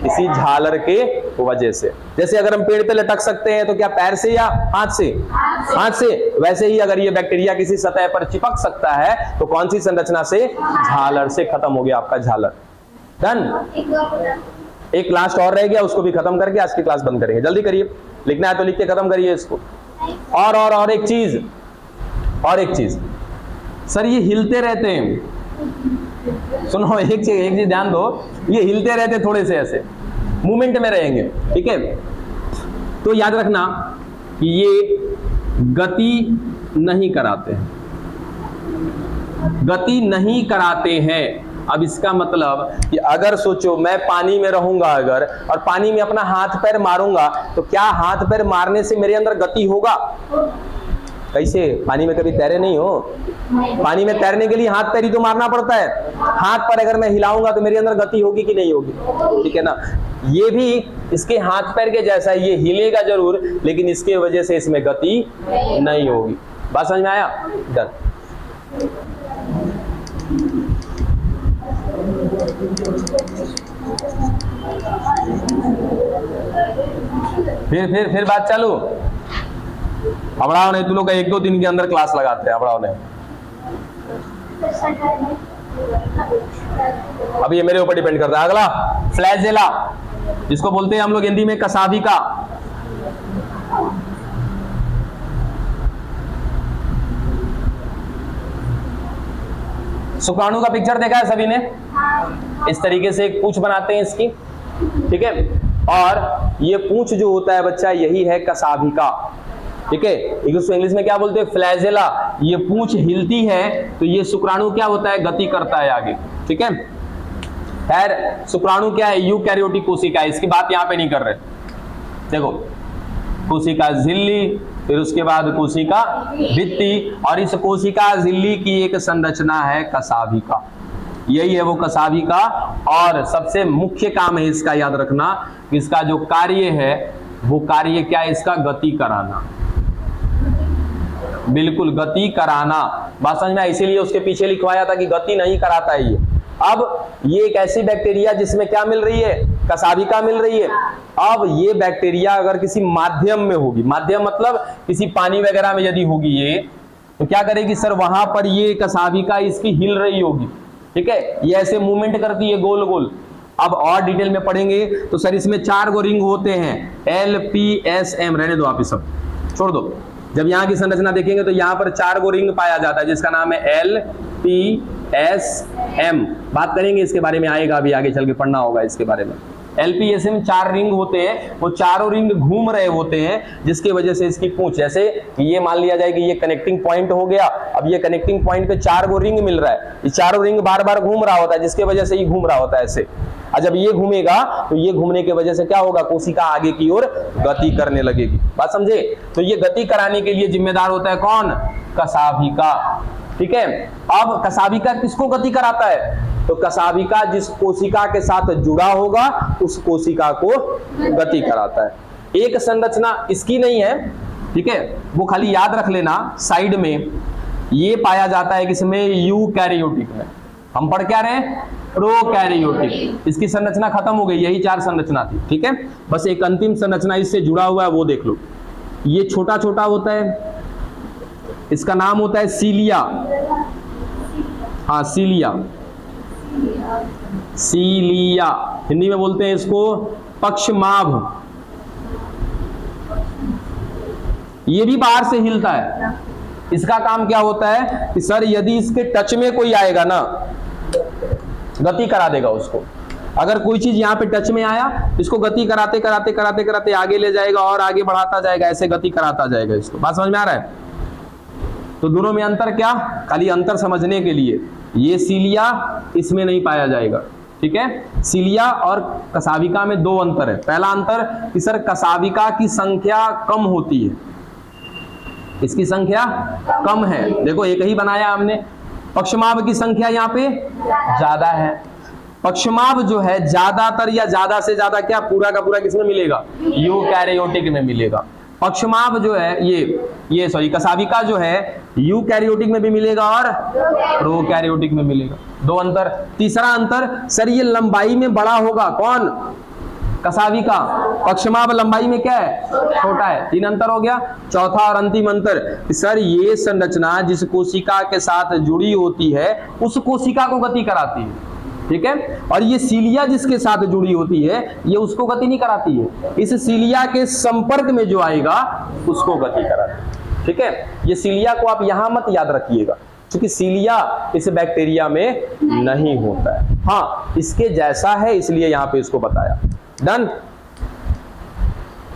Speaker 1: इसी झालर के वजह से। जैसे अगर हम पेड़ पे लटक सकते हैं तो क्या पैर से या हाथ से? हाथ से। वैसे ही अगर ये बैक्टीरिया किसी सतह पर चिपक सकता है तो कौन सी संरचना से? झालर से। खत्म हो गया आपका झालर। डन। एक लास्ट और रह गया, उसको भी खत्म करके आज की क्लास बंद करेंगे। जल्दी करिए, लिखना है तो लिख के खत्म करिए इसको। और एक चीज सर, ये हिलते रहते हैं। सुनो, एक चीज ध्यान दो, ये हिलते रहते थोड़े से ऐसे मूवमेंट में रहेंगे। ठीक है। तो याद रखना कि ये गति नहीं कराते हैं। अब इसका मतलब कि अगर सोचो मैं पानी में रहूंगा अगर, और पानी में अपना हाथ पैर मारूंगा तो क्या हाथ पैर मारने से मेरे अंदर गति होगा? कैसे? पानी में कभी तैरे नहीं हो। पानी में तैरने के लिए हाथ पैर ही तो मारना पड़ता है। हाथ पर अगर मैं हिलाऊंगा तो मेरे अंदर गति होगी कि नहीं होगी? ठीक है ना। ये भी इसके हाथ पैर के जैसा, ये हिलेगा जरूर लेकिन इसके वजह से इसमें गति नहीं होगी। बात समझ में आया? डन। फिर बात चालू। अबड़ाओ नहीं, तू लोग का 1-2 दिन के अंदर क्लास लगाते हैं। अबड़ाओ नहीं, अब ये मेरे ऊपर डिपेंड करता है। अगला फ्लैजेला, जिसको बोलते हैं हम लोग हिंदी में कसाभिका। शुक्राणु का पिक्चर देखा है सभी ने? इस तरीके से एक पूंछ बनाते हैं इसकी। ठीक है। और ये पूंछ जो होता है बच्चा, यही है कसाभिका। ठीक है। इसको इंग्लिश में क्या बोलते हैं? फ्लैजेला। ये पूंछ हिलती है तो ये शुक्राणु क्या होता है? गति करता है आगे। ठीक है। खैर शुक्राणु क्या है? यूकैरियोटिक कोशिका है, इसकी बात यहां पे नहीं कर रहे। देखो, कोशिका झिल्ली, फिर उसके बाद कोशिका भित्ति, और इस कोशिका झिल्ली की एक संरचना है कसाभिका। यही है वो कसाभिका। और सबसे मुख्य काम है इसका, याद रखना, इसका जो कार्य है वो कार्य क्या है इसका? गति कराना। बिल्कुल, गति कराना। बात समझ में? इसीलिए उसके पीछे लिखवाया था कि गति नहीं कराता है ये। अब ये एक ऐसी बैक्टीरिया जिसमें क्या मिल रही है? कसाभिका मिल रही है। अब ये बैक्टीरिया अगर किसी माध्यम में होगी, माध्यम मतलब किसी पानी वगैरह में यदि होगी ये, तो क्या करेगी सर? वहां पर ये कसाभिका इसकी हिल रही होगी। ठीक है। ये ऐसे मूवमेंट करती है गोल गोल। अब और डिटेल में पढ़ेंगे तो सर इसमें 4 गो रिंग होते हैं, LPSM, रहने दो आप ये सब छोड़ दो। जब यहाँ की संरचना देखेंगे तो यहाँ पर 4 गो रिंग पाया जाता है जिसका नाम है LPSM। बात करेंगे इसके बारे में, आएगा अभी आगे चल के पढ़ना होगा इसके बारे में। LPSM 4 रिंग होते हैं, वो चारों रिंग घूम रहे होते हैं जिसकी वजह से इसकी पूंछ, जैसे ये मान लिया जाए कि ये कनेक्टिंग पॉइंट हो गया, अब ये कनेक्टिंग पॉइंट पे 4 गो रिंग मिल रहा है, ये चारों रिंग बार बार घूम रहा होता है जिसकी वजह से ये घूम रहा होता है ऐसे। और जब ये घूमेगा तो ये घूमने की वजह से क्या होगा, कोशिका आगे की ओर गति करने लगेगी। बात समझे? तो ये गति कराने के लिए जिम्मेदार होता है कौन, कशाभिका। ठीक है, अब कशाभिका किसको गति कराता है, तो कशाभिका जिस कोशिका के साथ जुड़ा होगा उस कोशिका को गति कराता है। एक संरचना इसकी नहीं है, ठीक है, वो खाली याद रख लेना साइड में, ये पाया जाता है किसमें, यूकैरियोटिक में। हम पढ़ क्या रहे हैं, प्रोकैरियोटिक। इसकी संरचना खत्म हो गई, यही 4 संरचना थी। ठीक है, बस एक अंतिम संरचना इससे जुड़ा हुआ है वो देख लो। ये छोटा छोटा होता है, इसका नाम होता है सीलिया। हाँ, सीलिया, सीलिया हिंदी में बोलते हैं इसको पक्षमाभ। ये भी बाहर से हिलता है। इसका काम क्या होता है कि सर यदि इसके टच में कोई आएगा ना, गति करा देगा उसको। अगर कोई चीज यहाँ पे टच में आया, इसको गति कराते कराते कराते कराते आगे ले जाएगा और आगे बढ़ाता जाएगा, ऐसे गति कराता जाएगा इसको। बात समझ में आ रहा है? तो दोनों में अंतर क्या, खाली अंतर समझने के लिए, ये सीलिया इसमें नहीं पाया जाएगा। ठीक है, सीलिया और कशाभिका में 2 अंतर है। पहला अंतर कि सर कशाभिका की संख्या कम होती है, इसकी संख्या कम है। देखो एक ही बनाया हमने, पक्षमाभ की संख्या यहाँ पे ज्यादा है। पक्षमाभ जो है ज्यादातर या ज्यादा से ज्यादा क्या पूरा का पूरा किसमें मिलेगा, यूकैरियोटिक में मिलेगा। पक्षमाभ जो है ये सॉरी कशाभिका जो है यूकैरियोटिक में भी मिलेगा और प्रोकैरियोटिक में मिलेगा। 2 अंतर। तीसरा अंतर सर ये लंबाई में बड़ा होगा, कौन, कशाभिका। पक्षमाभ लंबाई में क्या है, छोटा है। 3 अंतर हो गया। चौथा और अंतिम अंतर सर ये संरचना जिस कोशिका के साथ जुड़ी होती है उस कोशिका को गति कराती है। ठीक है, और ये सीलिया जिसके साथ जुड़ी होती है ये उसको गति नहीं कराती है, इस सीलिया के संपर्क में जो आएगा उसको गति कराती है। ठीक है, ये सीलिया को आप यहां मत याद रखिएगा क्योंकि सीलिया इस बैक्टीरिया में नहीं होता है। हाँ, इसके जैसा है इसलिए यहां पे इसको बताया। डन।